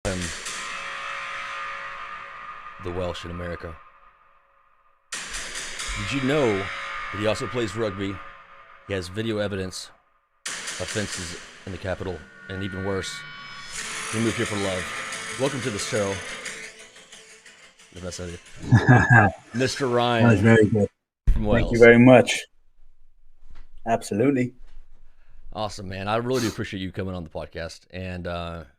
him the Welsh in America. Did you know that he also plays rugby? He has video evidence of fences in the capital, and even worse, he moved here for love. Welcome to the show. The best idea. Mr. That was Ryan very good. from Thank you Wales. very much. Absolutely. Awesome, man. I really do appreciate you coming on the podcast. And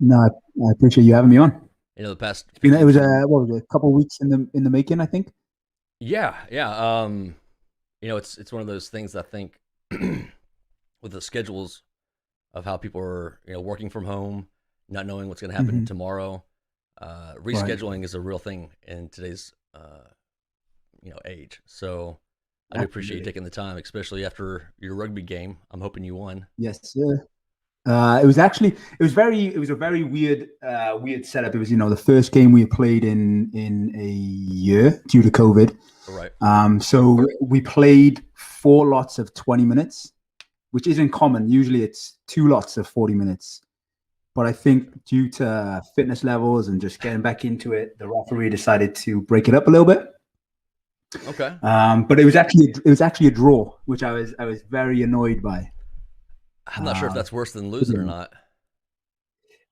No, I appreciate you having me on. the past It was what was it, a couple of weeks in the making, I think. yeah. It's one of those things I think with the schedules of how people are, working from home, not knowing what's going to happen tomorrow. Rescheduling is a real thing in today's, age. So I do appreciate you taking the time, especially after your rugby game. I'm hoping you won. Yes, sir. It was a very weird setup. It was, the first game we played in a year due to COVID. Right. So we played 4 lots of 20 minutes, which isn't common. Usually it's 2 lots of 40 minutes. But I think due to fitness levels and just getting back into it, the referee decided to break it up a little bit. Okay. But it was actually a draw, which I was very annoyed by. I'm not sure if that's worse than losing or not.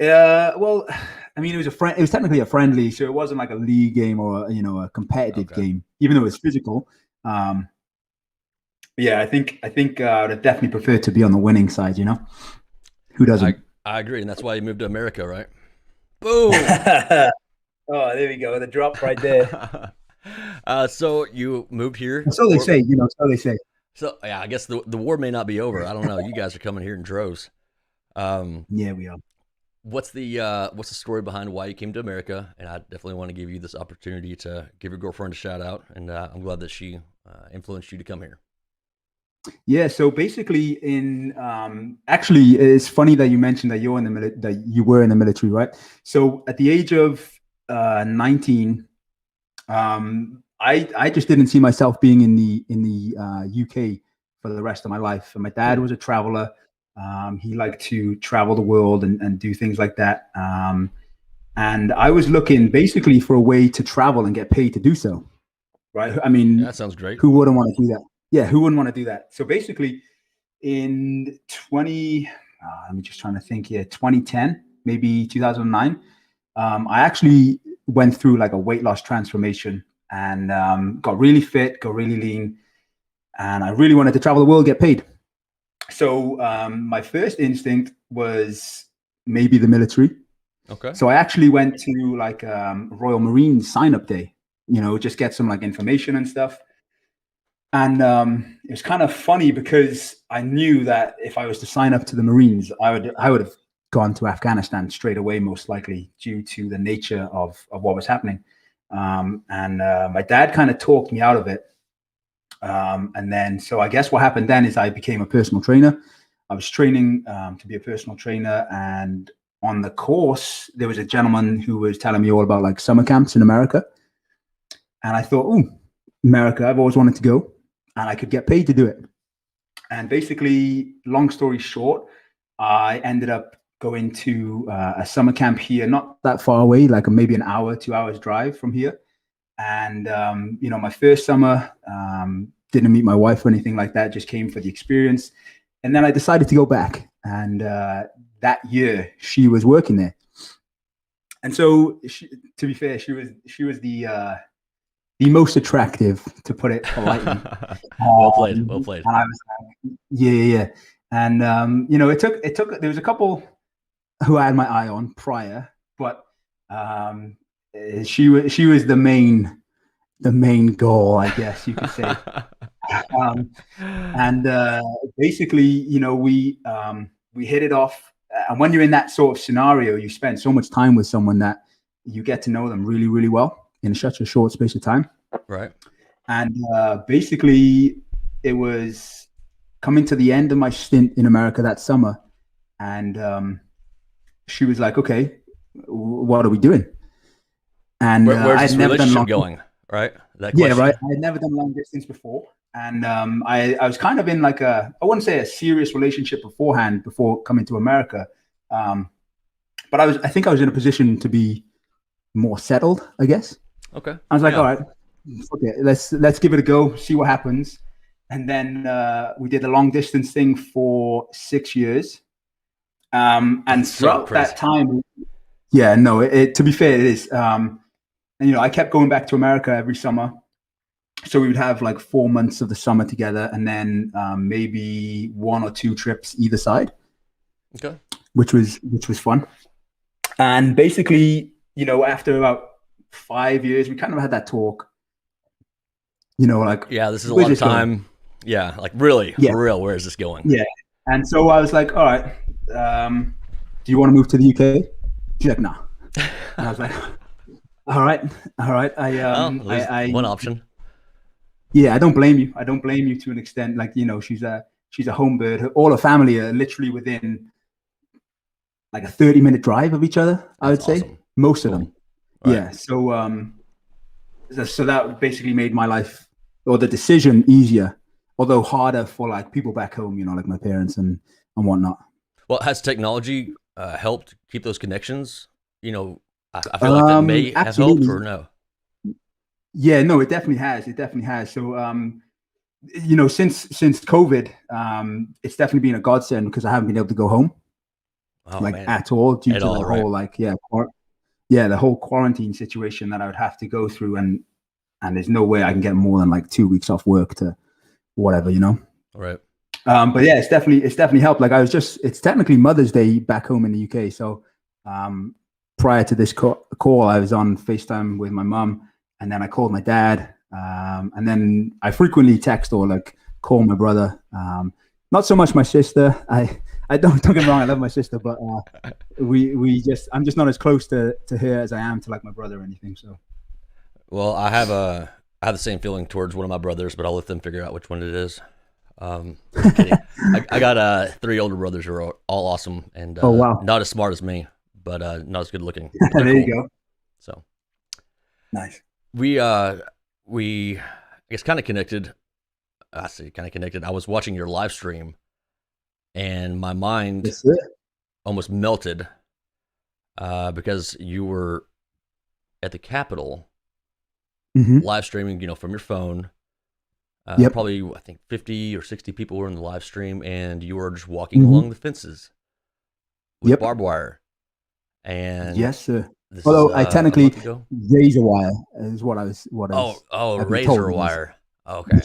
Well, I mean, it was technically a friendly, so it wasn't like a league game or a competitive game, even though it was physical. Yeah, I think I would have definitely preferred to be on the winning side. Who doesn't? I agree, and that's why you moved to America, right? Boom. Oh, there we go. The drop right there. So you moved here. So they say, so they say. So yeah, I guess the war may not be over. I don't know. You guys are coming here in droves. Yeah, we are. What's the story behind why you came to America? And I definitely want to give you this opportunity to give your girlfriend a shout out. And I'm glad that she influenced you to come here. Yeah, so basically, actually, it's funny that you mentioned that that you were in the military, right? So at the age of 19, I just didn't see myself being in the UK for the rest of my life. And my dad was a traveler. He liked to travel the world and do things like that. And I was looking basically for a way to travel and get paid to do so. Right? I mean, that sounds great. Who wouldn't want to do that? Yeah, who wouldn't want to do that? So basically, in 2010, maybe 2009, I actually went through like a weight loss transformation and got really fit, got really lean, and I really wanted to travel the world, get paid. So my first instinct was maybe the military. Okay. So I actually went to like Royal Marines sign-up day, just get some like information and stuff. And it was kind of funny because I knew that if I was to sign up to the Marines, I would have gone to Afghanistan straight away, most likely, due to the nature of what was happening. And my dad kind of talked me out of it. And then, so I guess what happened then is I became a personal trainer. I was training to be a personal trainer. And on the course, there was a gentleman who was telling me all about like summer camps in America. And I thought, oh, America, I've always wanted to go. And I could get paid to do it. And basically, long story short, I ended up going to a summer camp here, not that far away, like maybe an hour, 2 hours drive from here. And, my first summer, didn't meet my wife or anything like that, just came for the experience. And then I decided to go back. And that year, she was working there. And so, to be fair, she was the most attractive, to put it politely. Well played. And I was like, yeah. And it took. There was a couple who I had my eye on prior, but she was the main goal, I guess you could say. Basically, we hit it off. And when you're in that sort of scenario, you spend so much time with someone that you get to know them really, really well in such a short space of time. Right. And basically, it was coming to the end of my stint in America that summer. And she was like, okay, what are we doing? And where's this relationship going? Right. Yeah, right. I had never done long distance before. And I was kind of in like I wouldn't say a serious relationship beforehand, before coming to America. But I think I was in a position to be more settled, I guess. Okay. I was like, Yeah. all right, okay, let's give it a go, see what happens. And then we did a long distance thing for 6 years. And That's so throughout crazy. that time, yeah, no, to be fair, it is. And I kept going back to America every summer. So we would have like 4 months of the summer together, and then maybe 1 or 2 trips either side. Okay. Which was fun. And basically, after about 5 years, we kind of had that talk. Like, yeah, this is a lot of time. Going? Yeah, like really, yeah. for real, where is this going? Yeah. And so I was like, all right, do you want to move to the UK? She's like, no. And I was like, all right. I one option. Yeah, I don't blame you. I don't blame you to an extent. Like, she's a home bird. All her family are literally within like a 30-minute drive of each other, I would say. Awesome. Most of them. Right. Yeah. So that basically made my life, or the decision, easier, although harder for like people back home, like my parents and whatnot. Well, has technology helped keep those connections? I feel like that may have helped, or no? Yeah, no, it definitely has. It definitely has. So, since COVID, it's definitely been a godsend because I haven't been able to go home, at all, due to the whole the whole quarantine situation that I would have to go through, and there's no way I can get more than like 2 weeks off work to whatever, Right. But yeah, it's definitely helped. Like it's technically Mother's Day back home in the UK. So, prior to this call, I was on FaceTime with my mum. And then I called my dad, and then I frequently text or like call my brother. Not so much my sister. I don't get me wrong, I love my sister, but I'm just not as close to her as I am to like my brother or anything. So, well, I have the same feeling towards one of my brothers, but I'll let them figure out which one it is. I'm kidding. I got 3 older brothers who are all awesome and oh wow, not as smart as me, but not as good looking. There cool. You go. So nice. We I guess kind of connected. I was watching your live stream, and my mind almost melted because you were at the Capitol live streaming, from your phone. Probably I think 50 or 60 people were in the live stream, and you were just walking along the fences with barbed wire. And yes, sir. Although I technically razor wire is what I was. Razor wire. Okay.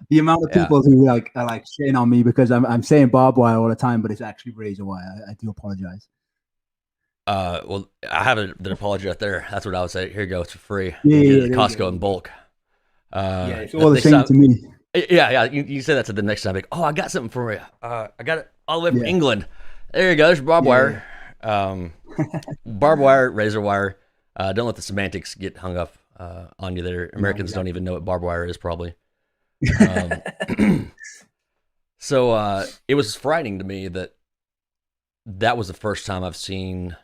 The amount of people who are like shitting on me because I'm saying barbed wire all the time, but it's actually razor wire. I do apologize. Well, I have an apology right there. That's what I would say. Here you go. It's for free. Yeah, Costco in bulk. It's all the same to me. Yeah. You say that to the next time. Like, oh, I got something for you. I got it all the way from England. There you go. There's barbed wire. Barbed wire, razor wire. Don't let the semantics get hung up on you there. Americans don't even know what barbed wire is, probably. So it was frightening to me that was the first time I've seen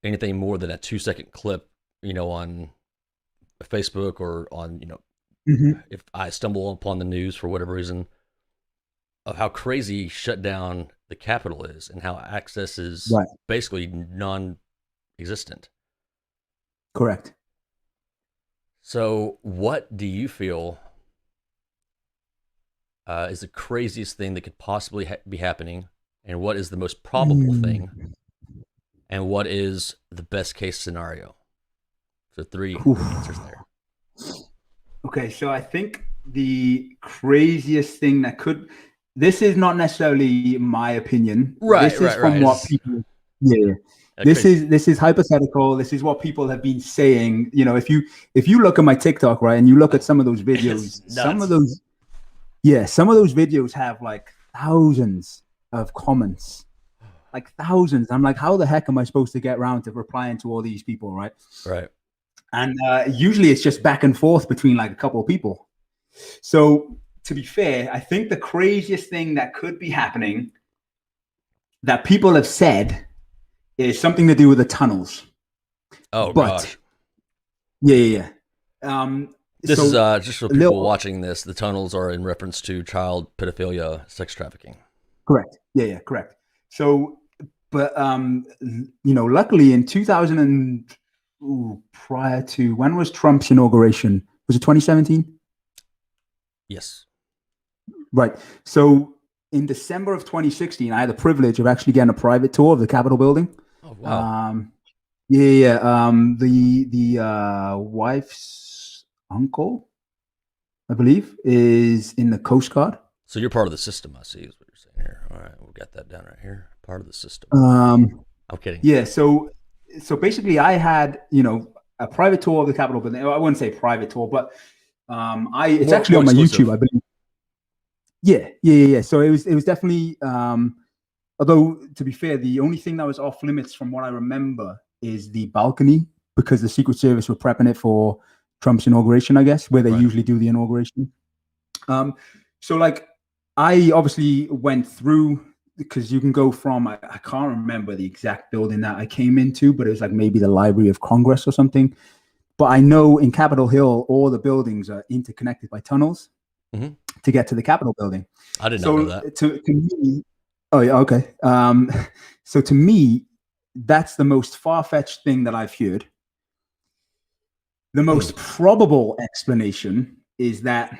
anything more than a 2-second clip, on Facebook or on, if I stumble upon the news for whatever reason, of how crazy shut down the Capitol is and how access is basically non-existent. Correct. So what do you feel is the craziest thing that could possibly be happening, and what is the most probable thing, and what is the best case scenario? So 3 answers there. Okay, so I think the craziest thing that could... This is not necessarily my opinion. Right, this is from what people... Yeah. This is hypothetical. This is what people have been saying. If you look at my TikTok, right, and you look at some of those videos, some of those videos have like thousands of comments, like thousands. I'm like, how the heck am I supposed to get around to replying to all these people, right? Right. And usually it's just back and forth between like a couple of people. So to be fair, I think the craziest thing that could be happening that people have said is something to do with the tunnels. Oh, gosh. Yeah. This is just for people watching this. The tunnels are in reference to child pedophilia, sex trafficking. Correct. Yeah, correct. So, But luckily in 2000 and prior to when was Trump's inauguration? Was it 2017? Yes. Right. So in December of 2016, I had the privilege of actually getting a private tour of the Capitol building. Oh wow. Yeah. The wife's uncle, I believe, is in the Coast Guard. So you're part of the system, I see, is what you're saying here. All right, we've got that down right here. Part of the system. I'm kidding. Yeah. So basically, I had a private tour of the Capitol building. I wouldn't say private tour, but it's More actually on my exclusive. YouTube, I believe. Yeah. So it was definitely. Although to be fair, the only thing that was off limits from what I remember is the balcony, because the Secret Service were prepping it for Trump's inauguration, I guess, where they usually do the inauguration. So like I obviously went through, because you can go from, I can't remember the exact building that I came into, but it was like maybe the Library of Congress or something. But I know in Capitol Hill, all the buildings are interconnected by tunnels to get to the Capitol building. I did not know that. To me, oh yeah, okay. So to me, that's the most far-fetched thing that I've heard. The most probable explanation is that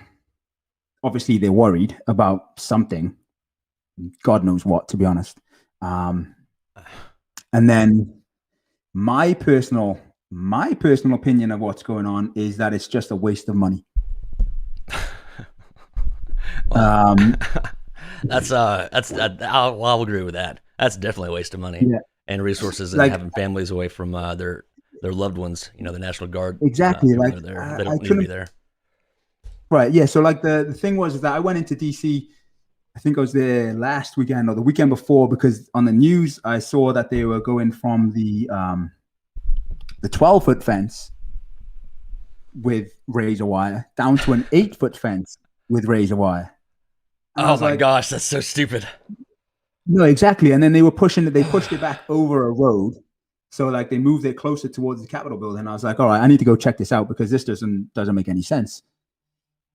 obviously they're worried about something, God knows what, to be honest. And then my personal opinion of what's going on is that it's just a waste of money. I'll agree with that. That's definitely a waste of money and resources, and having families away from their loved ones. The National Guard. Exactly. They don't need to be there. Right. Yeah. So like the thing was that I went into DC. I think I was there last weekend or the weekend before, because on the news I saw that they were going from the 12-foot fence with razor wire down to an 8-foot fence with razor wire. And oh my gosh, that's so stupid. No, exactly. And then they pushed it back over a road. So like they moved it closer towards the Capitol building. And I was like, all right, I need to go check this out, because this doesn't make any sense.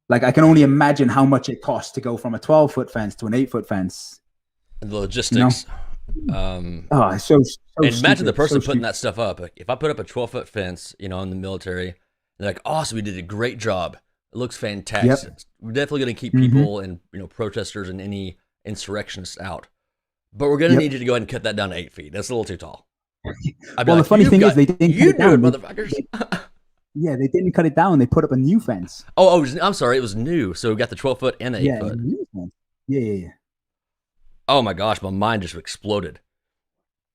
Like I can only imagine how much it costs to go from a 12-foot fence to an 8-foot fence. And the logistics. It's so and imagine stupid, the person putting that stuff up. Like, if I put up a 12-foot fence, in the military, they're like, awesome, we did a great job. It looks fantastic. Yep. We're definitely going to keep people and protesters and any insurrectionists out. But we're going to need you to go ahead and cut that down to 8 feet. That's a little too tall. Well, the funny thing is they didn't cut it down. Motherfuckers. Yeah, they didn't cut it down. They put up a new fence. Oh, I'm sorry. It was new. So we got the 12-foot and the 8-foot. Yeah. Oh my gosh, my mind just exploded.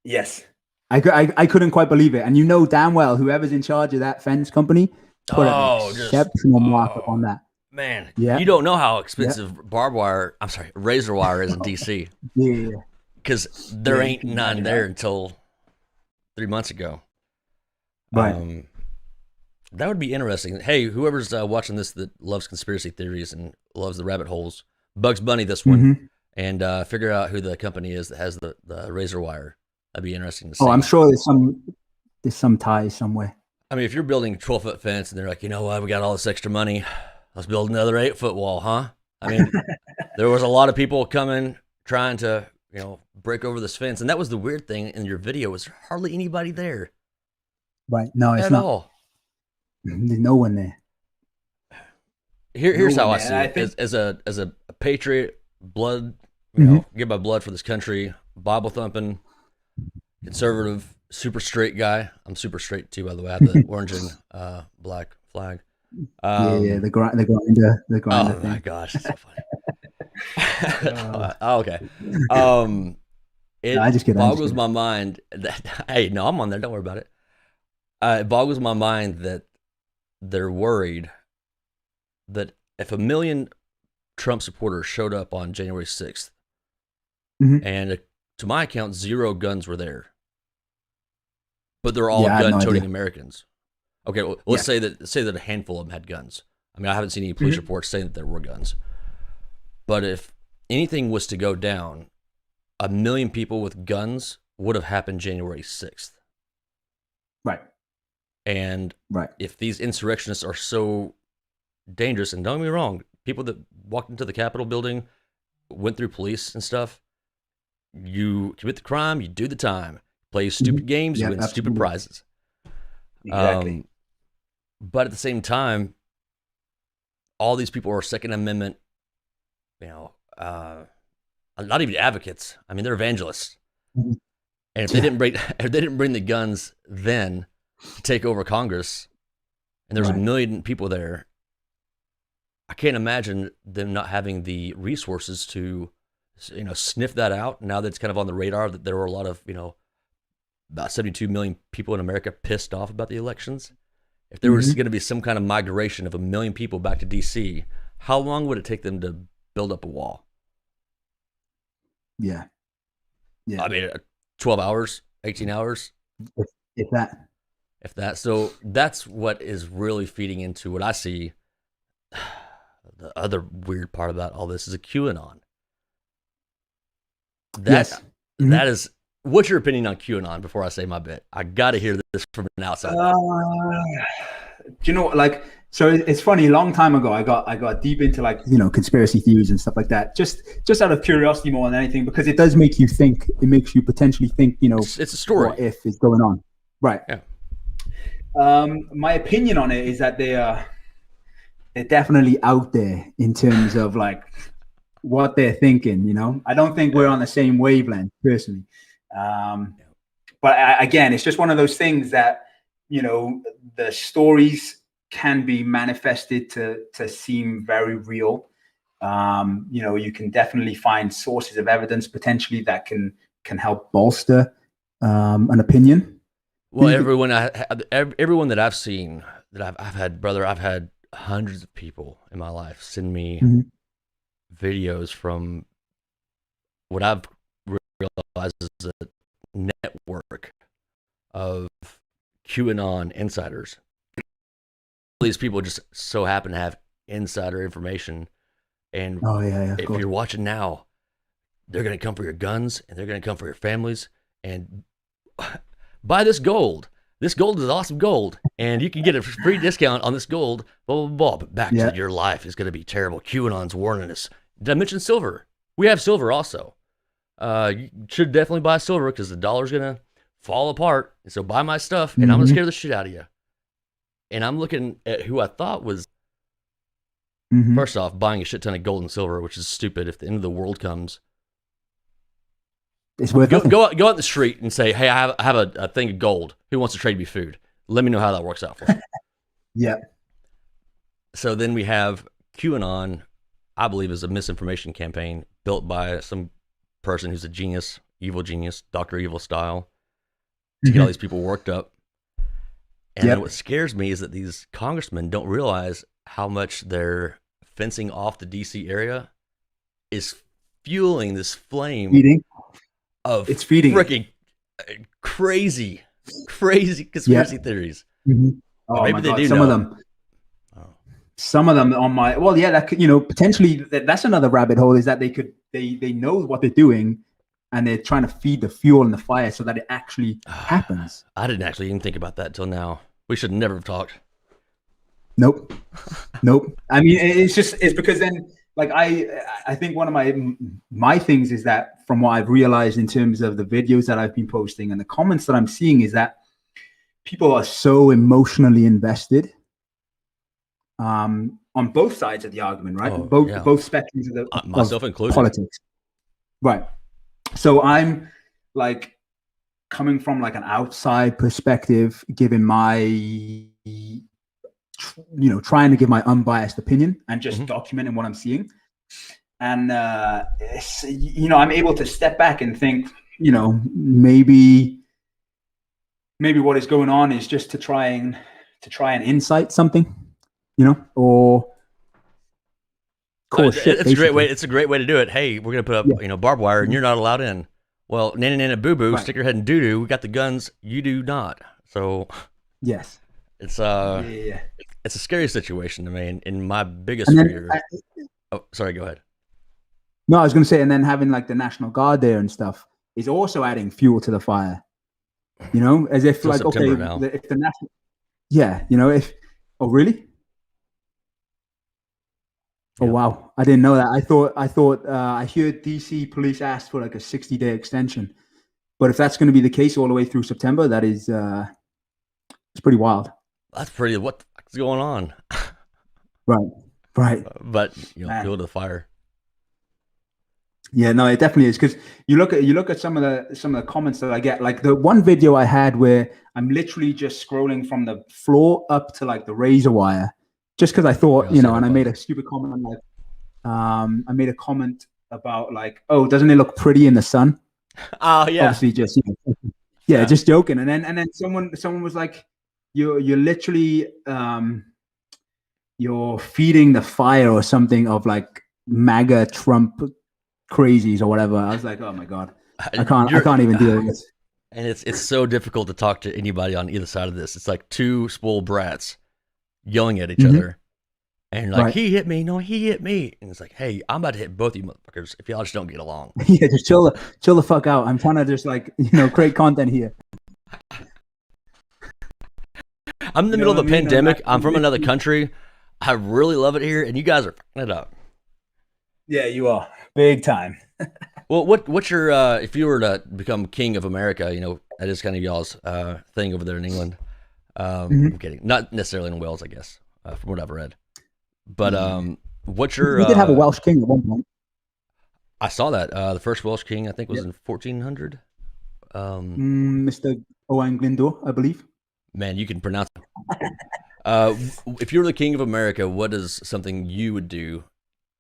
Yes. I couldn't quite believe it. And damn well, whoever's in charge of that fence company put an exceptional markup on that. Man, you don't know how expensive razor wire is in DC. Yeah. Because there ain't none there until 3 months ago. Right. That would be interesting. Hey, whoever's watching this that loves conspiracy theories and loves the rabbit holes, Bugs Bunny this one, and figure out who the company is that has the razor wire. That'd be interesting to see. Oh, I'm sure there's some tie somewhere. I mean, if you're building a 12-foot fence and they're like, you know what, we got all this extra money, let's build another 8-foot wall, huh? I mean, there was a lot of people coming trying to, break over this fence, and that was the weird thing in your video, was hardly anybody there. Right? No, it's not. At all. There's no one there. Here's how I see it. As a patriot, blood, give my blood for this country, Bible thumping, conservative, super straight guy. I'm super straight too, by the way. I have the orange and black flag. The grinder. Oh my gosh, that's so funny. Okay. It boggles my mind that, hey, no, I'm on there. Don't worry about it. It boggles my mind that they're worried that if 1 million Trump supporters showed up on January 6th, and to my account, 0 guns were there, but they're all gun-toting Americans. Okay, well, let's say that a handful of them had guns. I mean, I haven't seen any police reports saying that there were guns. But if anything was to go down, 1 million people with guns would have happened January 6th. Right. And if these insurrectionists are so dangerous, and don't get me wrong, people that walked into the Capitol building, went through police and stuff, You commit the crime, you do the time. Play stupid games, you win stupid prizes. Exactly. But at the same time, all these people are Second Amendment, not even advocates. I mean, they're evangelists. Mm-hmm. And if they didn't bring the guns then to take over Congress, and there's 1 million people there, I can't imagine them not having the resources to, sniff that out. Now that it's kind of on the radar that there were a lot of, about 72 million people in America pissed off about the elections. If there was going to be some kind of migration of 1 million people back to DC, how long would it take them to build up a wall? Yeah. I mean, 12 hours, 18 hours? If that. If that. So that's what is really feeding into what I see. The other weird part about all this is a QAnon. That is. What's your opinion on QAnon before I say my bit? I got to hear this from an outsider. Do you know, like, so it's funny, a long time ago, I got deep into, like, conspiracy theories and stuff like that, just out of curiosity more than anything, because it does make you think. It makes you potentially think, it's a story. What if is going on. Right. Yeah. My opinion on it is that they're definitely out there in terms of, like, what they're thinking. I don't think we're on the same wavelength personally. But again, it's just one of those things that, the stories can be manifested to seem very real. You can definitely find sources of evidence potentially that can help bolster an opinion. Well, everyone that I've seen, that I've had, brother, I've had hundreds of people in my life send me videos from what I've realized is a network of QAnon insiders. These people just so happen to have insider information, and if you're watching now, they're going to come for your guns, and they're going to come for your families, and buy this gold. This gold is awesome gold, and you can get a free discount on this gold, blah, blah, blah. But back to your life is going to be terrible. QAnon's warning us. Did I mention silver? We have silver also. You should definitely buy silver because the dollar's going to fall apart. And so buy my stuff, and I'm going to scare the shit out of you. And I'm looking at who I thought was, first off, buying a shit ton of gold and silver, which is stupid. If the end of the world comes, it's worth go out the street and say, hey, I have a thing of gold. Who wants to trade me food? Let me know how that works out for you. Yeah. So then we have QAnon, I believe, is a misinformation campaign built by some person who's a genius, evil genius, Dr. Evil style, to get all these people worked up. And then what scares me is that these congressmen don't realize how much their fencing off the DC area is fueling this flame of freaking crazy conspiracy theories. Oh, maybe they do some of them. Some of them on my that could, potentially that's another rabbit hole, is that they know what they're doing, and they're trying to feed the fuel in the fire so that it actually happens. I didn't actually even think about that till now. We should never have talked. Nope. I mean, it's because then, like, I think one of my things is that, from what I've realized in terms of the videos that I've been posting and the comments that I'm seeing, is that people are so emotionally invested on both sides of the argument, right? Both spectrums of the myself included, politics, right? So I'm, like, coming from, like, an outside perspective, giving my trying to give my unbiased opinion and just documenting what I'm seeing. And, I'm able to step back and think, maybe what is going on is just to try and incite something, or cause shit. It's a great way. It's a great way to do it. Hey, we're going to put up, barbed wire, and you're not allowed in. Well, nana nana boo boo, stick your head in doo doo. We got the guns. You do not. So yes. It's it's a scary situation to me, and my biggest fear. Sorry, go ahead. No, I was going to say, and then having, like, the National Guard there and stuff is also adding fuel to the fire. As if, like, September now. If the national, if really, Oh Yep. wow, I didn't know that. I thought I heard DC police asked for like a 60-day extension, but if that's going to be the case all the way through September, that is it's pretty wild. That's pretty. What the fuck's going on? Right, right, But fuel man. to the fire. Yeah, no, it definitely is because you look at some of the comments that I get. Like the one video I had where I'm literally just scrolling from the floor up to like the razor wire, just because I Yeah, thought, I'll save and it, I bud. made a stupid comment like, I made a comment about like, oh, doesn't it look pretty in the sun? Oh yeah. Obviously, just yeah, Yeah. just joking. And then someone was like, you're literally you're feeding the fire or something of like MAGA Trump crazies or whatever. I was like, oh my god, I You're can't even deal with this. and it's so difficult to talk to anybody on either side of this. It's like two spoiled brats yelling at each Mm-hmm. other, and like Right. he hit me, no, he hit me, and it's like, hey, I'm about to hit both of you motherfuckers if y'all just don't get along. Yeah, just chill the fuck out. I'm trying to just like create content here. I'm in the You know middle of what a I mean? pandemic. I'm from another country. I really love it here, and you guys are fucking it up. Yeah, you are big time. Well, what's your if you were to become king of America, that is kind of y'all's thing over there in England. I'm Mm-hmm. kidding, not necessarily in Wales, I guess, from what I've read. But Yeah. what's your? We did have a Welsh king at one point. I saw that the first Welsh king I think was Yeah. in 1400. Mr. Owain Glyndwr, I believe. Man, you can pronounce it. If you were the king of America, what is something you would do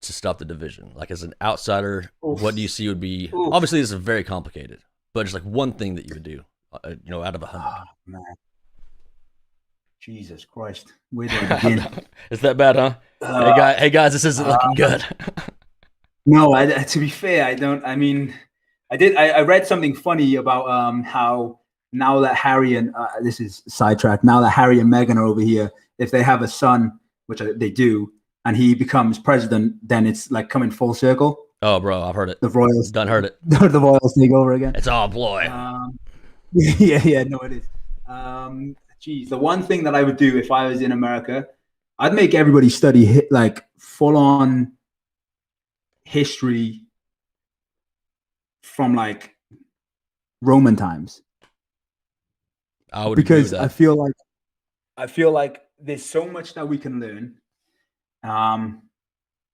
to stop the division? Like as an outsider, Oof. what do you see would be? Oof. Obviously, this is very complicated, but just like one thing that you would do, out of 100. Oh, man. Jesus Christ. Where do I begin? Is that bad, huh? Hey guys, this isn't looking good. No, to be fair, I don't. I mean, I read something funny about how now that Harry and this is sidetrack. Now that Harry and Meghan are over here, if they have a son, which they do, and he becomes president, then it's like coming full circle. Oh, bro, I've heard it. The royals, Done heard it. the royals take over again. It's all ploy. Yeah, no, it is. Geez, the one thing that I would do if I was in America, I'd make everybody study like full on history from like Roman times, I would agree with because that. I feel like there's so much that we can learn.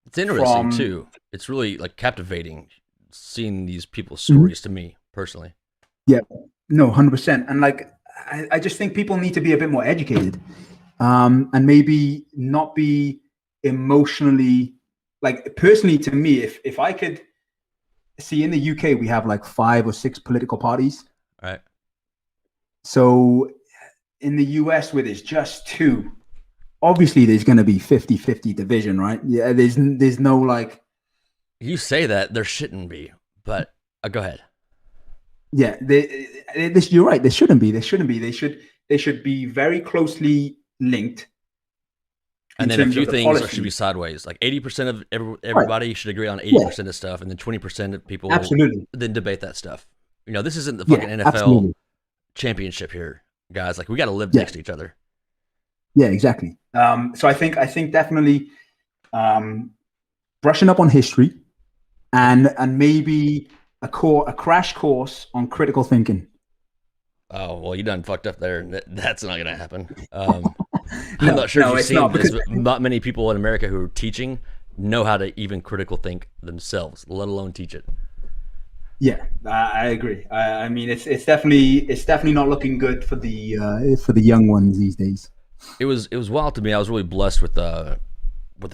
It's interesting From too. It's really like captivating seeing these people's Mhm. stories to me personally. Yeah, no, 100%. And like, I just think people need to be a bit more educated, and maybe not be emotionally like personally to me. If I could see in the UK, we have like 5 or 6 political parties. All right. So in the US, where there's just 2, obviously there's going to be 50-50 division, right? Yeah, there's no like, You say that there shouldn't be, but go ahead. yeah, you're right. There shouldn't be. There shouldn't be. They should be very closely linked. And In then a terms few of the things should policy. be sideways. Like 80% of Right. everybody should agree on 80% of stuff, and then 20% of people Absolutely. then debate that stuff. This isn't the Yeah, fucking NFL absolutely. championship here, guys. Like we got to live Yeah. next to each other. Yeah, exactly. So I think definitely brushing up on history and maybe a crash course on critical thinking. Oh well, you done fucked up there. That's not gonna happen. I'm not sure if you've it's seen not, this, because but not many people in America who are teaching know how to even critical think themselves, let alone teach it. yeah, I agree. I mean, it's definitely not looking good for the young ones these days. It was wild to me. I was really blessed with the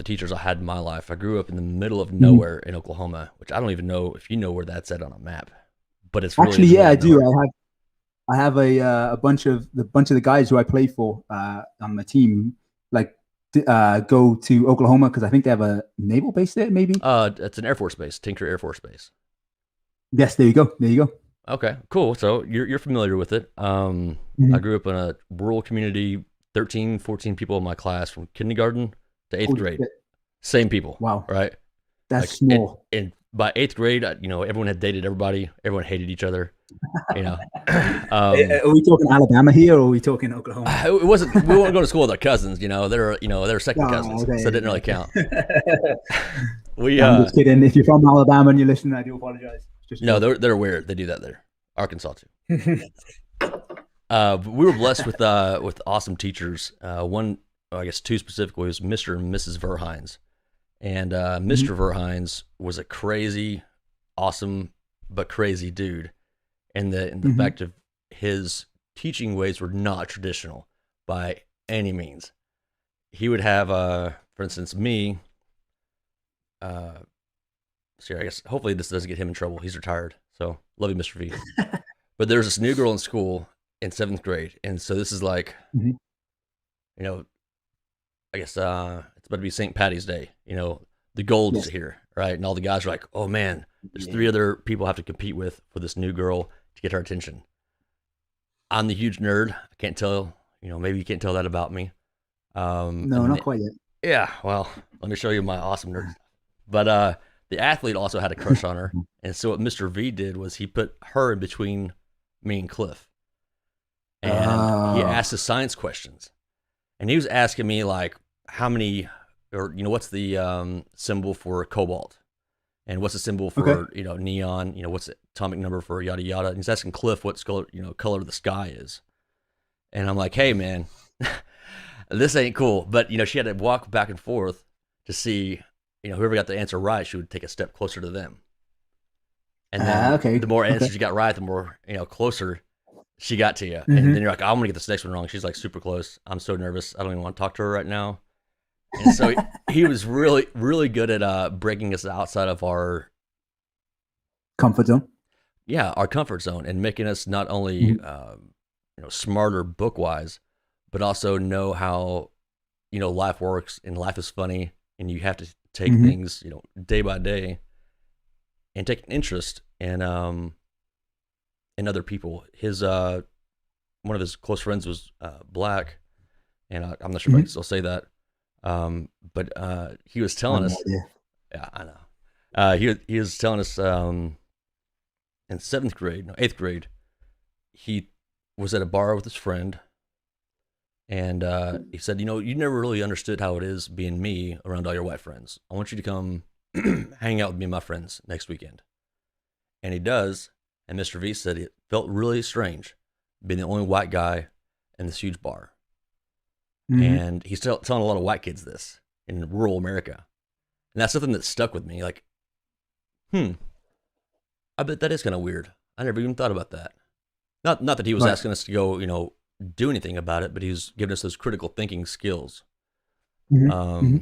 teachers I had in my life. I grew up in the middle of nowhere in Oklahoma, which I don't even know if you know where that's at on a map. But it's really Actually, in the yeah, I middle of do. nowhere. I have a bunch of the guys who I play for on my team, like go to Oklahoma because I think they have a naval base there. Maybe. It's an Air Force base, Tinker Air Force Base. Yes, there you go. There you go. Okay, cool. So you're familiar with it. I grew up in a rural community, 13, 14 people in my class from kindergarten to 8th Holy grade. shit. Same people. Wow. Right? That's small. And by 8th grade, everyone had dated everybody. Everyone hated each other. You know, Are we talking Alabama here, or are we talking Oklahoma? it wasn't. We weren't going to school with our cousins. You know, they're second cousins, Okay, so it didn't really count. We I'm just kidding. If you're from Alabama and you're listening, I do apologize. Just no, they're weird. They do that there. Arkansas too. We were blessed with awesome teachers. One, I guess two specifically, was Mr. and Mrs. Verhines. And Mr. Verhines was a crazy, awesome, but crazy dude. And the fact of his teaching ways were not traditional by any means. He would have, for instance, me. So I guess hopefully this doesn't get him in trouble. He's retired, so love you, Mr. V. But there's this new girl in school in 7th grade, and so this is like, you know, I guess it's about to be St. Patty's Day. You know, the golds are here, right? And all the guys are like, oh man, there's 3 other people I have to compete with for this new girl to get her attention. I'm the huge nerd. I can't tell, you know, maybe you can't tell that about me. No, not quite yet. Yeah, well, let me show you my awesome nerd. But the athlete also had a crush on her, and so what Mr. V did was he put her in between me and Cliff, and he asked us science questions, and he was asking me like, how many, or you know, what's the symbol for cobalt, and what's the symbol for you know, neon, you know, what's the atomic number for yada yada, and he's asking Cliff what's color the sky is, and I'm like, hey man, this ain't cool, but you know, she had to walk back and forth to see. You know, whoever got the answer right, she would take a step closer to them. And then the more answers you got right, the more, you know, closer she got to you. And then you're like, I'm going to get this next one wrong. She's like super close. I'm so nervous. I don't even want to talk to her right now. And so he was really, really good at breaking us outside of our comfort zone. Yeah, our comfort zone, and making us not only, you know, smarter book-wise, but also know how, you know, life works and life is funny, and you have to take things, you know, day by day, and take an interest in other people. His one of his close friends was black, and I'm not sure if I can still say that. But he was telling us, yeah, I know. He was telling us in 8th grade, he was at a bar with his friend. And he said, you know, you never really understood how it is being me around all your white friends. I want you to come hang out with me and my friends next weekend. And he does. And Mr. V said it felt really strange being the only white guy in this huge bar. And he's telling a lot of white kids this in rural America. And that's something that stuck with me. Like, I bet that is kind of weird. I never even thought about that. Not that he was asking us to go, you know, do anything about it, but he's giving us those critical thinking skills. So I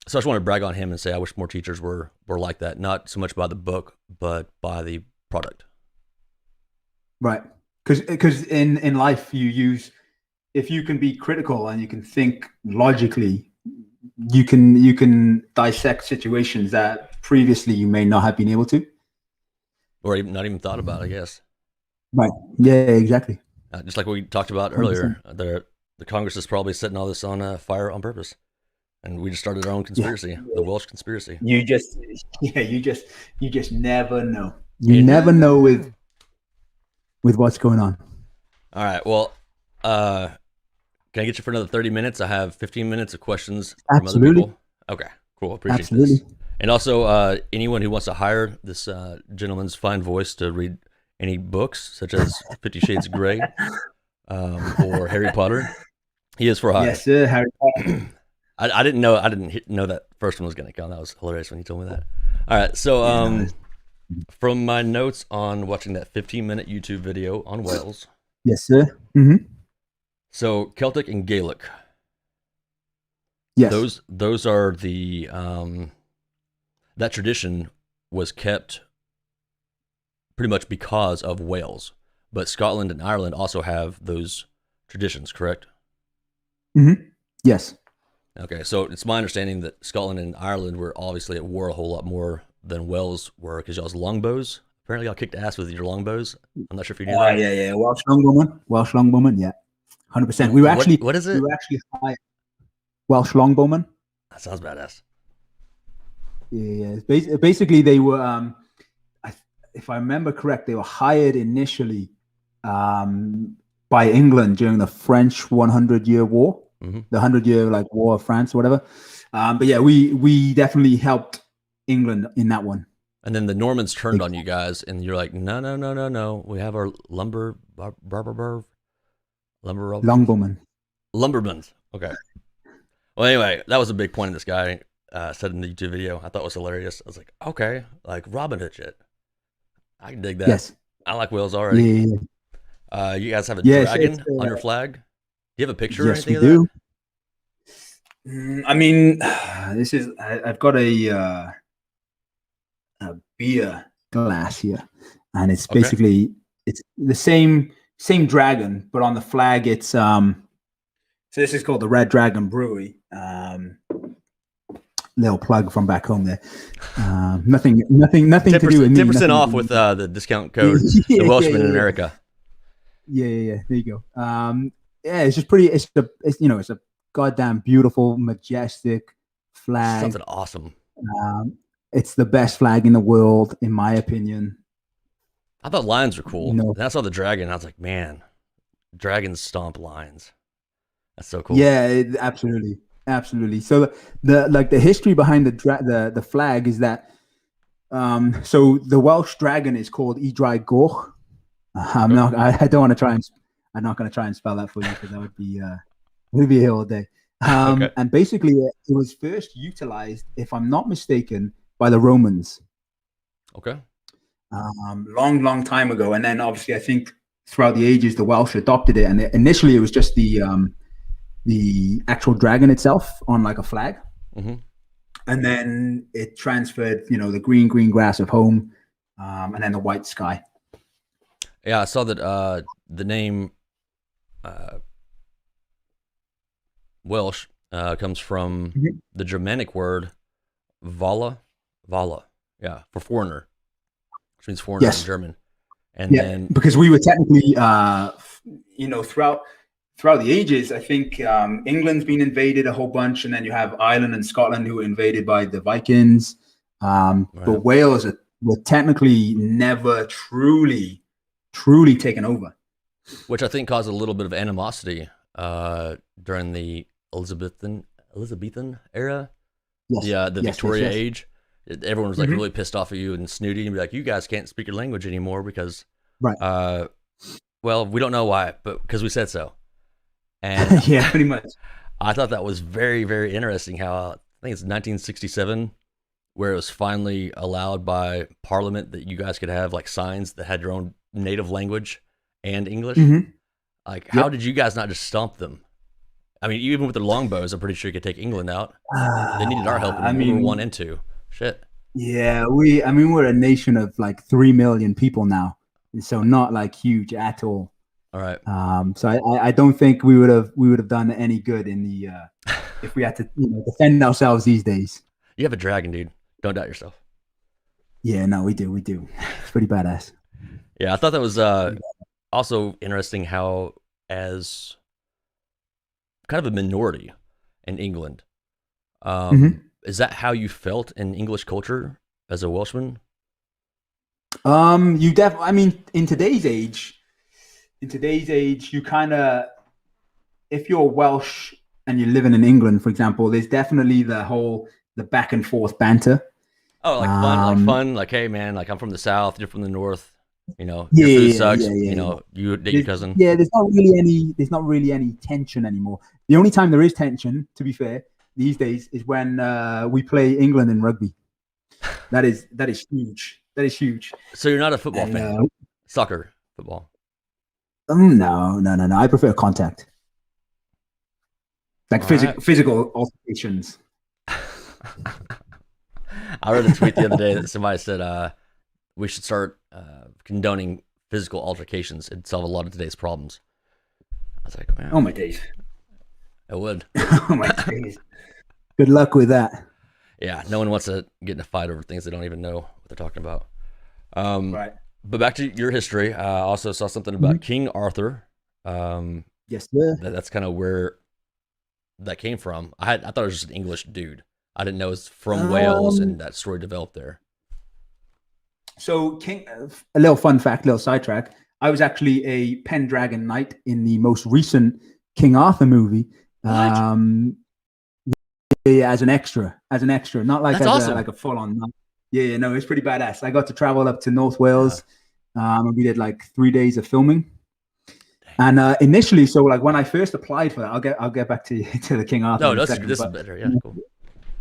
just want to brag on him and say I wish more teachers were like that, not so much by the book, but by the product. Right, because in life you use, if you can be critical and you can think logically, you can dissect situations that previously you may not have been able to, or even not even thought about, I guess. Right. Yeah. Exactly. Just like we talked about earlier, the Congress is probably setting all this on fire on purpose, and we just started our own conspiracy, the Welsh conspiracy. You just never know. You never know with what's going on. All right. Well, can I get you for another 30 minutes? I have 15 minutes of questions from other people. Okay. Cool. Appreciate this. And also, anyone who wants to hire this gentleman's fine voice to read any books, such as 50 Shades of Grey or Harry Potter, he is for hire. Yes, sir. Harry Potter. I didn't know that first one was going to come. That was hilarious when you told me that. All right, so from my notes on watching that 15-minute YouTube video on Wales. Yes, sir. So Celtic and Gaelic. Yes. Those are the that tradition was kept pretty much because of Wales, but Scotland and Ireland also have those traditions, correct? Yes. Okay, so it's my understanding that Scotland and Ireland were obviously at war a whole lot more than Wales were, because y'all's longbows. Apparently, y'all kicked ass with your longbows. I'm not sure if you knew that. Yeah. Welsh longbowmen. Yeah, 100%. We were actually. What is it? We were actually high. Welsh longbowmen. That sounds badass. Yeah. Basically, they were. if I remember correct, they were hired initially by England during the French 100-year war, the 100-year like war of France or whatever. But yeah, we definitely helped England in that one. And then the Normans turned on you guys, and you're like, no, no, no, no, no. We have our lumbermen. Lumbermen. Okay. Well, anyway, that was a big point this guy said in the YouTube video. I thought it was hilarious. I was like, okay, like Robin Hood shit. I can dig that. Yes. I like Wales already. Yeah. You guys have a dragon on your flag? Do you have a picture or anything of that? I mean, I've got a beer glass here, and it's basically it's the same dragon, but on the flag it's so this is called the Red Dragon Brewery. Little plug from back home there. Nothing 10%, to do with me. 10% off with the discount code the Welshman in America. Yeah. There you go. Yeah, it's just pretty. It's a goddamn beautiful, majestic flag. Something awesome. It's the best flag in the world, in my opinion. I thought lions were cool. And I saw the dragon. I was like, man, dragons stomp lions. That's so cool. Yeah, absolutely. So the history behind the flag is that so the Welsh dragon is called Idrai Goch. I don't want to try and I'm not going to try and spell that for you because that would be here all day. And basically it was first utilized, if I'm not mistaken, by the Romans. Okay. Long time ago, and then obviously I think throughout the ages the Welsh adopted it, and initially it was just the actual dragon itself on like a flag, and then it transferred, the green grass of home, and then the white sky. Yeah, I saw that the name Welsh comes from the Germanic word Vala, for foreigner, which means foreigner in German. And then because we were technically, throughout the ages, I think England's been invaded a whole bunch, and then you have Ireland and Scotland who were invaded by the Vikings. But Wales were technically never truly taken over, which I think caused a little bit of animosity during the Elizabethan era, the Victoria age. Everyone was like really pissed off at you and snooty and be like, you guys can't speak your language anymore because, well, we don't know why, but because we said so. And yeah, pretty much. I thought that was very, very interesting how I think it's 1967 where it was finally allowed by Parliament that you guys could have like signs that had your own native language and English. Like, how did you guys not just stomp them? I mean, even with the Longbows, I'm pretty sure you could take England out. They needed our help in World War I and II. Shit. Yeah, we're a nation of like 3 million people now, and so not like huge at all. All right. So I don't think we would have done any good in the if we had to defend ourselves these days. You have a dragon, dude. Don't doubt yourself. Yeah, no, we do. It's pretty badass. Yeah, I thought that was also interesting how, as kind of a minority in England, is that how you felt in English culture as a Welshman? I mean, in today's age, you kind of, if you're Welsh and you're living in England, for example, there's definitely the back and forth banter. Oh, like fun, like, hey man, like I'm from the South, you're from the North, your food sucks, you date your cousin. Yeah, there's not really any tension anymore. The only time there is tension, to be fair, these days is when we play England in rugby. That is huge. That is huge. So you're not a football fan? Soccer, football? No. I prefer contact, like physical altercations. I read a tweet the other day that somebody said we should start condoning physical altercations. It'd solve a lot of today's problems. I was like, man. Oh my days. It would. Oh my days. Good luck with that. Yeah, no one wants to get in a fight over things they don't even know what they're talking about. Right. But back to your history, I also saw something about King Arthur. Yes, sir. That's kind of where that came from. I thought it was just an English dude. I didn't know it was from Wales, and that story developed there. So King, a little fun fact, little sidetrack. I was actually a Pendragon Knight in the most recent King Arthur movie. What? Yeah, as an extra, not like That's as a awesome. like a full on. Yeah, no, it's pretty badass. I got to travel up to North Yeah. Wales, and we did like 3 days of filming. Dang. And initially, so like when I first applied for that, I'll get back to to the King Arthur No, in a second. this is But better. Yeah, cool.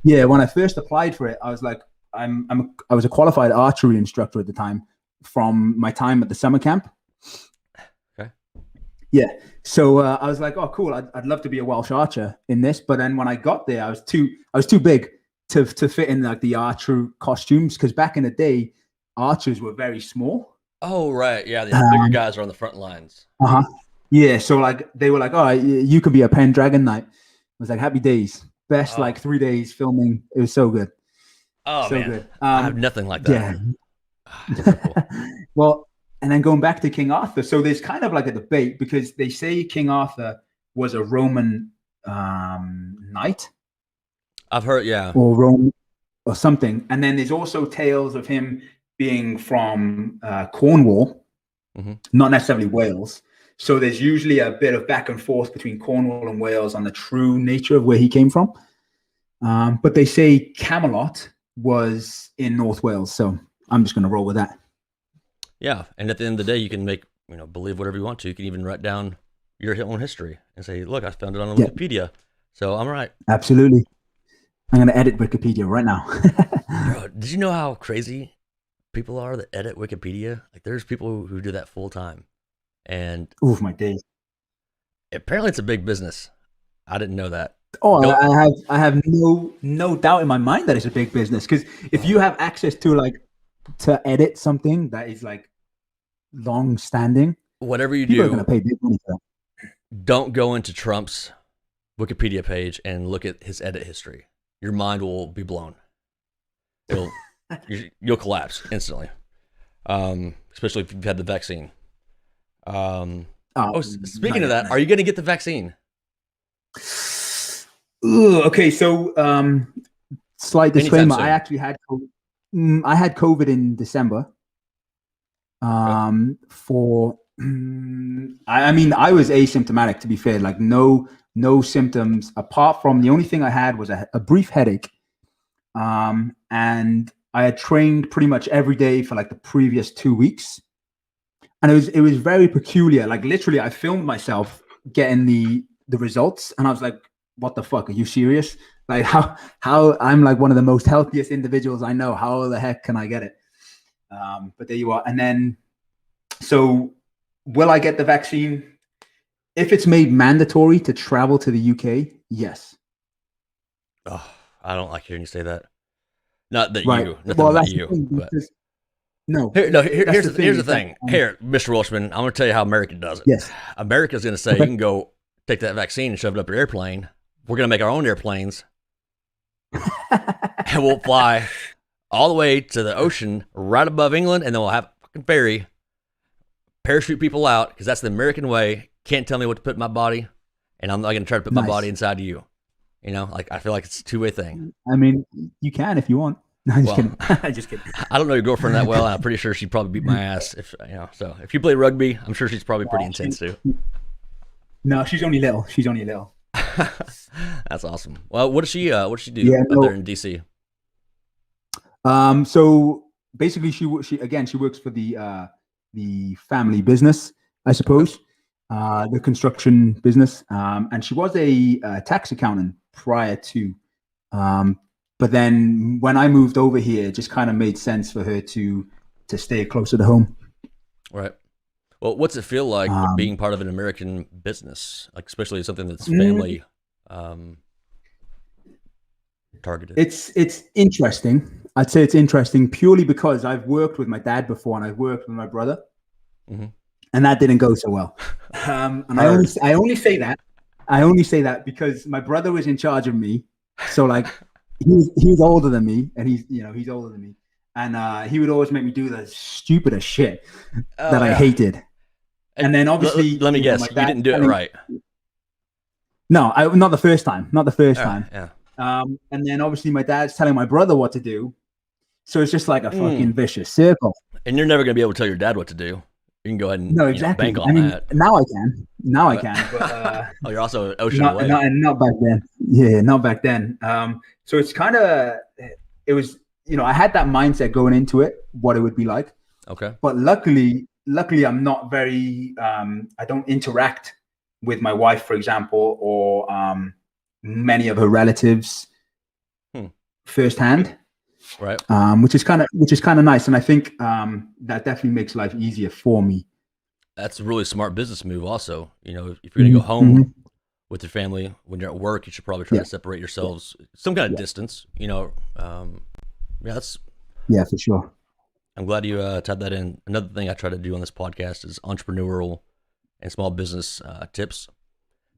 yeah, when I first applied for it, I was like, I was a qualified archery instructor at the time from my time at the summer camp. Okay. Yeah. So I was like, oh, cool. I'd love to be a Welsh archer in this. But then when I got there, I was too big to fit in like the archer costumes, because back in the day, archers were very small. Oh, right. Yeah, the bigger guys are on the front lines. Uh-huh. Yeah. So like they were like, oh, you could be a Pendragon Knight. I was like, happy days. Best like 3 days filming. It was so good. Oh So man, good. I have nothing like that. Yeah. So cool. Well, and then going back to King Arthur, so there's kind of like a debate because they say King Arthur was a Roman knight I've heard. Yeah. or Rome or something, and then there's also tales of him being from Cornwall, not necessarily Wales. So there's usually a bit of back and forth between Cornwall and Wales on the true nature of where he came from. But they say Camelot was in North Wales, so I'm just going to roll with that. Yeah, and at the end of the day, you can make believe whatever you want to. You can even write down your own history and say, "Look, I found it on Wikipedia, so I'm right." Absolutely. I'm going to edit Wikipedia right now. Bro, did you know how crazy people are that edit Wikipedia? Like, there's people who do that full time, and Oof, my days. apparently it's a big business. I didn't know that. Oh, Don't, I have no doubt in my mind that it's a big business, because if you have access to like to edit something that is like long standing, whatever you people are going do, to pay big money for don't go into Trump's Wikipedia page and look at his edit history. Your mind will be blown. You'll collapse instantly. Especially if you've had the vaccine. Speaking of that, are you going to get the vaccine? Okay, so slight disclaimer: I actually had I had COVID in December. I mean, I was asymptomatic, to be fair. Like no symptoms apart from the only thing I had was a brief headache. And I had trained pretty much every day for like the previous 2 weeks, and it was very peculiar. Like literally, I filmed myself getting the results, and I was like, "What the fuck? Are you serious? Like how I'm like one of the most healthiest individuals I know. How the heck can I get it?" But there you are. And then, so will I get the vaccine? If it's made mandatory to travel to the UK, yes. Oh, I don't like hearing you say that. Not that Right. nothing about you. But... No. Here's the thing. Here, Mr. Welshman, I'm going to tell you how America does it. Yes. America's going to say, you can go take that vaccine and shove it up your airplane. We're going to make our own airplanes. And we'll fly all the way to the ocean right above England, and then we'll have a fucking ferry, parachute people out, because that's the American way. Can't tell me what to put in my body, and I'm not going to try to put my body inside of you. Like I feel like it's a two-way thing. I mean, you can if you want. No, I'm just kidding. Just kidding. I don't know your girlfriend that well. I'm pretty sure she'd probably beat my ass if So if you play rugby, I'm sure she's probably pretty intense too. No, she's only little. She's only little. That's awesome. Well, what does she do up there in DC? So basically, she works for the family business, I suppose, the construction business, and she was a tax accountant prior to. But then when I moved over here, it just kind of made sense for her to stay closer to home. Right. Well, what's it feel like being part of an American business, like especially something that's family targeted? It's interesting. I'd say it's interesting purely because I've worked with my dad before and I've worked with my brother, and that didn't go so well. And I only say that because my brother was in charge of me, so like he's older than me, and he's older than me, and he would always make me do the stupidest shit that I hated. And then obviously, let me guess, you didn't do it right. No, not the first time. Not the first time. Yeah. And then obviously my dad's telling my brother what to do, So it's just like a fucking vicious circle. And you're never going to be able to tell your dad what to do. You can go ahead and No, exactly. bank on that. Now I can. Now I can. But oh, you're also an ocean away. Not back then. Yeah, not back then. So it's kind of, it was, I had that mindset going into it, what it would be like. Okay. But luckily, I'm not very, I don't interact with my wife, for example, or many of her relatives firsthand. Right. Which is kind of nice. And I think that definitely makes life easier for me. That's a really smart business move also. If you're going to go home with your family, when you're at work, you should probably try to separate yourselves some kind of distance, that's. Yeah, for sure. I'm glad you tied that in. Another thing I try to do on this podcast is entrepreneurial and small business tips.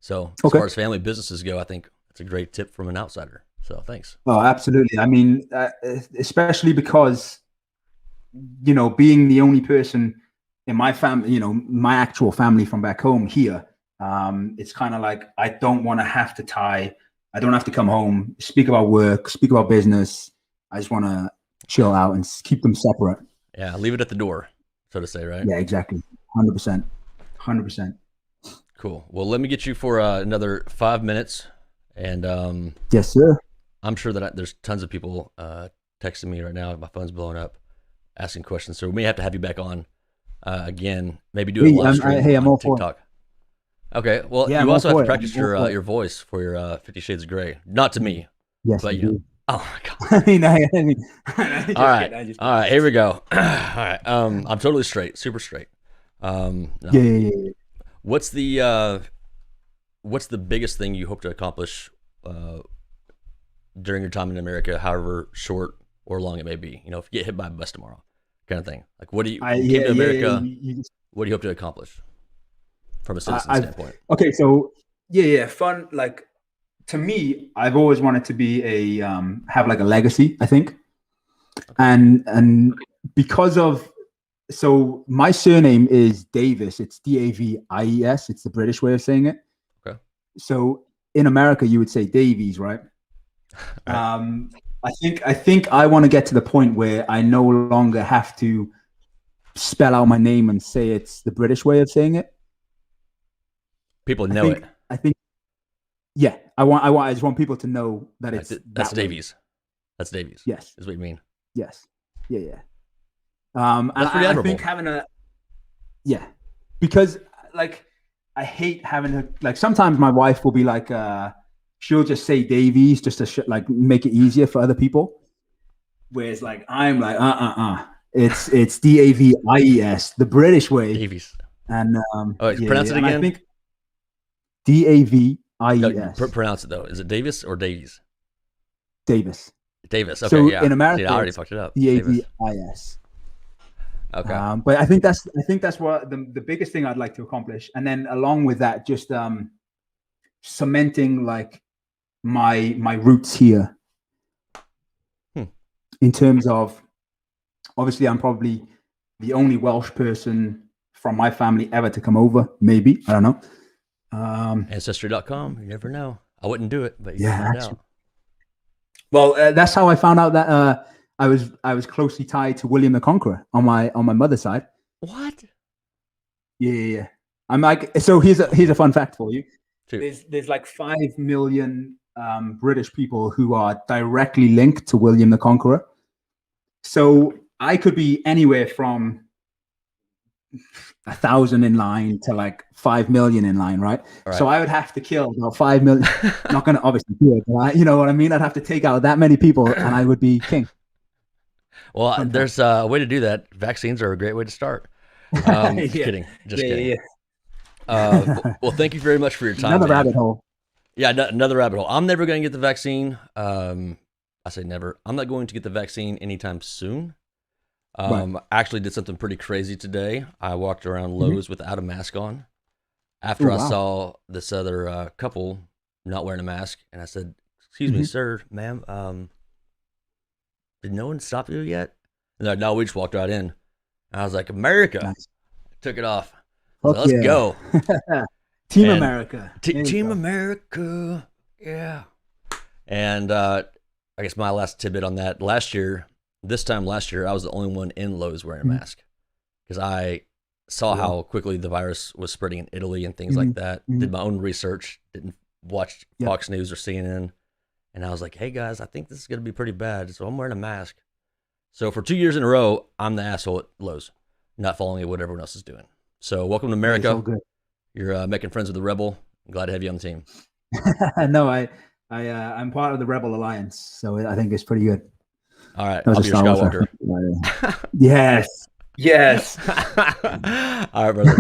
So as far as family businesses go, I think that's a great tip from an outsider. So thanks. Oh, absolutely. I mean, especially because, being the only person in my family, my actual family from back home here, it's kind of like, I don't want to have to I don't have to come home, speak about work, speak about business. I just want to chill out and keep them separate. Yeah. Leave it at the door, so to say, right? Yeah, exactly. 100%. 100%. Cool. Well, let me get you for another 5 minutes. And yes, sir. I'm sure that there's tons of people texting me right now. My phone's blowing up, asking questions. So we may have to have you back on again. Maybe do a live stream I'm on all TikTok. Okay. Well, you also have to practice your voice for your 50 Shades of Grey. Not to me. Yes, but oh my God. I mean, all right. Here we go. All right. I'm totally straight, super straight. No. Yeah. What's the biggest thing you hope to accomplish during your time in America, however short or long it may be? If you get hit by a bus tomorrow, kind of thing. Like, what do you came to America? What do you hope to accomplish from a citizen standpoint? Okay, so fun. Like, to me, I've always wanted to be have like a legacy, I think, and because of. So my surname is Davis. It's Davies. It's the British way of saying it. Okay. So in America, you would say Davies, right? I think I want to get to the point where I no longer have to spell out my name and say it's the British way of saying it. People know it. I think. Yeah, I just want people to know that that's Davies. That's Davies. Yes, is what you mean. Yes. Yeah. That's pretty admirable. I think having because like I hate having to, like, sometimes my wife will be like, she'll just say Davies just to like make it easier for other people. Whereas like, I'm like, it's Davies, the British way. Davies. And pronounce it again. I think Davies. Pronounce it though. Is it Davis or Davies? Davis. Okay. So yeah. in America, I already fucked it up. Davies. Okay. But I think that's what the biggest thing I'd like to accomplish, and then along with that, just cementing like my roots here. In terms of, obviously, I'm probably the only Welsh person from my family ever to come over. Maybe, I don't know. Ancestry.com. You never know. I wouldn't do it, but you can find out. Well, that's how I found out that I was closely tied to William the Conqueror on my mother's side. What? Yeah. I'm like, so here's a fun fact for you. Shoot. There's like 5 million British people who are directly linked to William the Conqueror. So I could be anywhere from 1,000 in line to like 5 million in line, right? So I would have to kill about 5 million. Not going to obviously do it, but you know what I mean? I'd have to take out that many people and I would be king. Well, there's a way to do that. Vaccines are a great way to start. Just kidding. Yeah. Well, thank you very much for your time. Another rabbit hole. Yeah, another rabbit hole. I'm never going to get the vaccine. I say never. I'm not going to get the vaccine anytime soon. I actually did something pretty crazy today. I walked around Lowe's without a mask on after I saw this other couple not wearing a mask. And I said, excuse me, sir, ma'am, did no one stop you yet? And they're like, no, we just walked right in. And I was like, America. Nice. Took it off. So let's go. Team America. Team America. Yeah. And I guess my last tidbit on that, last year, this time last year, I was the only one in Lowe's wearing a mask because I saw how quickly the virus was spreading in Italy and things like that. Did my own research, didn't watch Fox News or CNN. And I was like, hey guys, I think this is going to be pretty bad. So I'm wearing a mask. So for 2 years in a row, I'm the asshole at Lowe's, not following what everyone else is doing. So welcome to America. So good. You're making friends with the Rebel. I'm glad to have you on the team. No, I'm part of the Rebel Alliance, so I think it's pretty good. All right, I'll be your Skywalker. Yes. Yes. All right, brother.